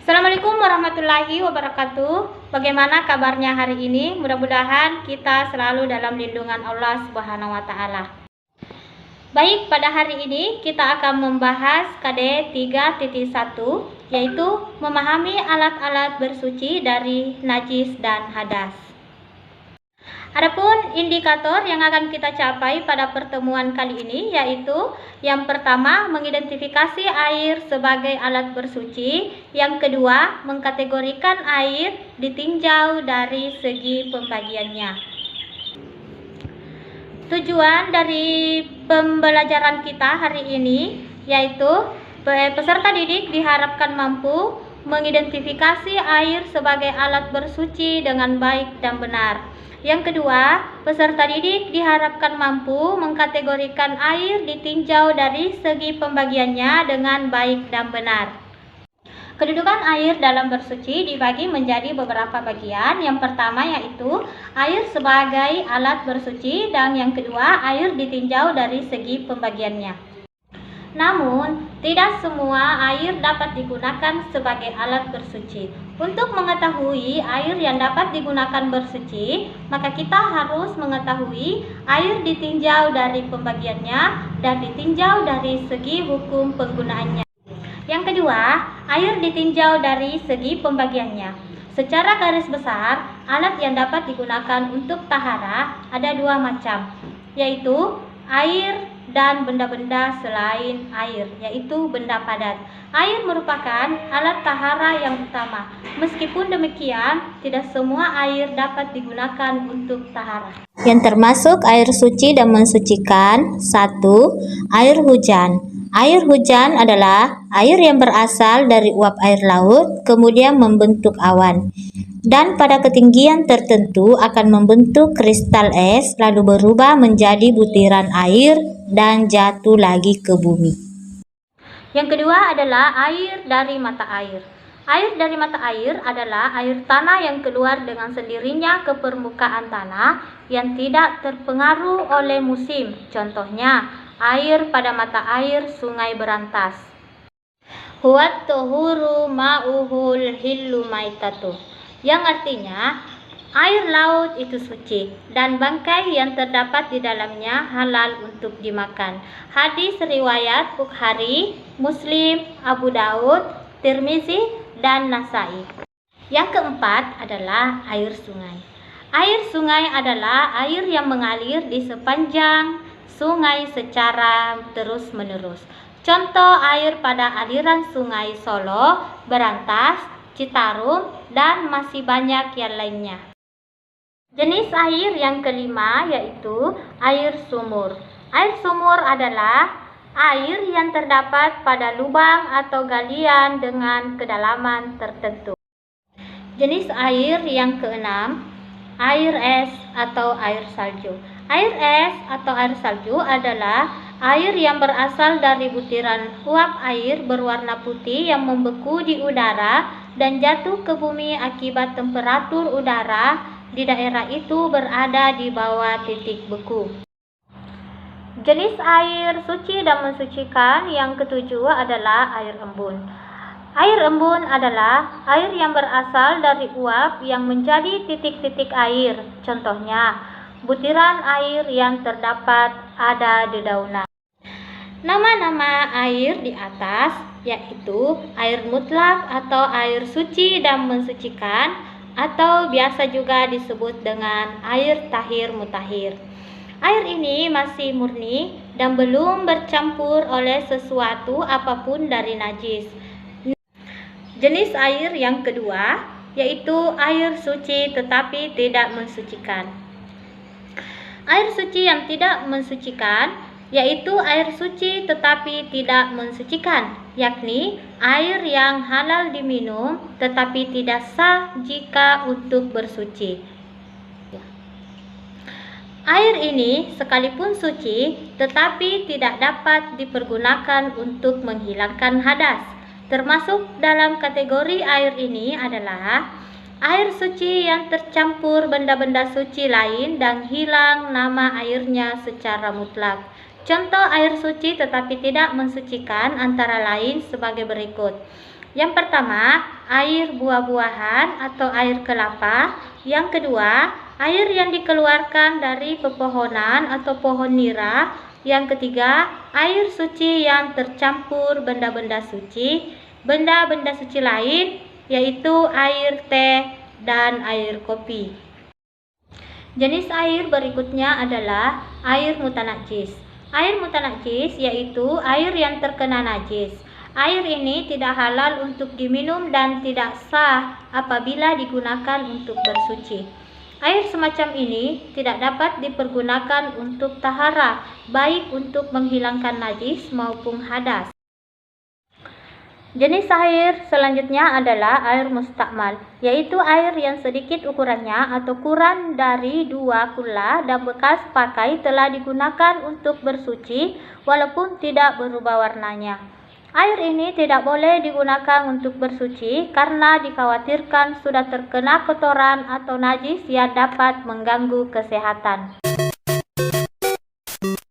Assalamualaikum warahmatullahi wabarakatuh. Bagaimana kabarnya hari ini? Mudah-mudahan kita selalu dalam lindungan Allah Subhanahu wa taala. Baik, pada hari ini kita akan membahas KD 3.1, yaitu memahami alat-alat bersuci dari najis dan hadas. Adapun indikator yang akan kita capai pada pertemuan kali ini yaitu yang pertama mengidentifikasi air sebagai alat bersuci, yang kedua mengkategorikan air ditinjau dari segi pembagiannya. Tujuan dari pembelajaran kita hari ini yaitu peserta didik diharapkan mampu mengidentifikasi air sebagai alat bersuci dengan baik dan benar. Yang kedua, peserta didik diharapkan mampu mengkategorikan air ditinjau dari segi pembagiannya dengan baik dan benar. Kedudukan air dalam bersuci dibagi menjadi beberapa bagian. Yang pertama yaitu air sebagai alat bersuci, dan yang kedua air ditinjau dari segi pembagiannya. Namun, tidak semua air dapat digunakan sebagai alat bersuci. Untuk mengetahui air yang dapat digunakan bersuci, maka kita harus mengetahui air ditinjau dari pembagiannya dan ditinjau dari segi hukum penggunaannya. Yang kedua, air ditinjau dari segi pembagiannya. Secara garis besar, alat yang dapat digunakan untuk taharah ada dua macam, yaitu air dan benda-benda selain air, yaitu benda padat. Air merupakan alat tahara yang utama. Meskipun demikian, tidak semua air dapat digunakan untuk tahara. Yang termasuk air suci dan mensucikan: 1. Air hujan. Air hujan adalah air yang berasal dari uap air laut, kemudian membentuk awan, dan pada ketinggian tertentu akan membentuk kristal es, lalu berubah menjadi butiran air dan jatuh lagi ke bumi. Yang kedua adalah air dari mata air. Air dari mata air adalah air tanah yang keluar dengan sendirinya ke permukaan tanah yang tidak terpengaruh oleh musim. Contohnya, air pada mata air sungai berantas. Huwat tuhuru ma'uhul hillu maitatu, yang artinya air laut itu suci dan bangkai yang terdapat di dalamnya halal untuk dimakan. Hadis riwayat Bukhari, Muslim, Abu Daud, Tirmizi, dan Nasai. Yang keempat adalah air sungai. Air sungai adalah air yang mengalir di sepanjang sungai secara terus-menerus. Contoh air pada aliran sungai Solo, Berantas, Citarum, dan masih banyak yang lainnya. Jenis air yang kelima yaitu air sumur. Air sumur adalah air yang terdapat pada lubang atau galian dengan kedalaman tertentu. Jenis air yang keenam, air es atau air salju. Air es atau air salju adalah air yang berasal dari butiran uap air berwarna putih yang membeku di udara dan jatuh ke bumi akibat temperatur udara di daerah itu berada di bawah titik beku. Jenis air suci dan mensucikan yang ketujuh adalah air embun. Air embun adalah air yang berasal dari uap yang menjadi titik-titik air. Contohnya, butiran air yang terdapat ada dedaunan. Nama-nama air di atas yaitu air mutlak atau air suci dan mensucikan, atau biasa juga disebut dengan air tahir mutahhir. Air ini masih murni dan belum bercampur oleh sesuatu apapun dari najis. Jenis air yang kedua yaitu air suci tetapi tidak mensucikan. Air suci yang tidak mensucikan yaitu air suci tetapi tidak mensucikan, yakni air yang halal diminum tetapi tidak sah jika untuk bersuci. Air ini sekalipun suci tetapi tidak dapat dipergunakan untuk menghilangkan hadas. Termasuk dalam kategori air ini adalah air suci yang tercampur benda-benda suci lain dan hilang nama airnya secara mutlak. Contoh air suci tetapi tidak mensucikan antara lain sebagai berikut: Yang pertama, air buah-buahan atau air kelapa. Yang kedua, air yang dikeluarkan dari pepohonan atau pohon nira. Yang ketiga, air suci yang tercampur benda-benda suci. Benda-benda suci lain yaitu air teh dan air kopi. Jenis air berikutnya adalah air mutanajis. Air mutanajis yaitu air yang terkena najis. Air ini tidak halal untuk diminum dan tidak sah apabila digunakan untuk bersuci. Air semacam ini tidak dapat dipergunakan untuk tahara, baik untuk menghilangkan najis maupun hadas. Jenis air selanjutnya adalah air mustakmal, yaitu air yang sedikit ukurannya atau kurang dari 2 kula dan bekas pakai telah digunakan untuk bersuci walaupun tidak berubah warnanya. Air ini tidak boleh digunakan untuk bersuci karena dikhawatirkan sudah terkena kotoran atau najis yang dapat mengganggu kesehatan.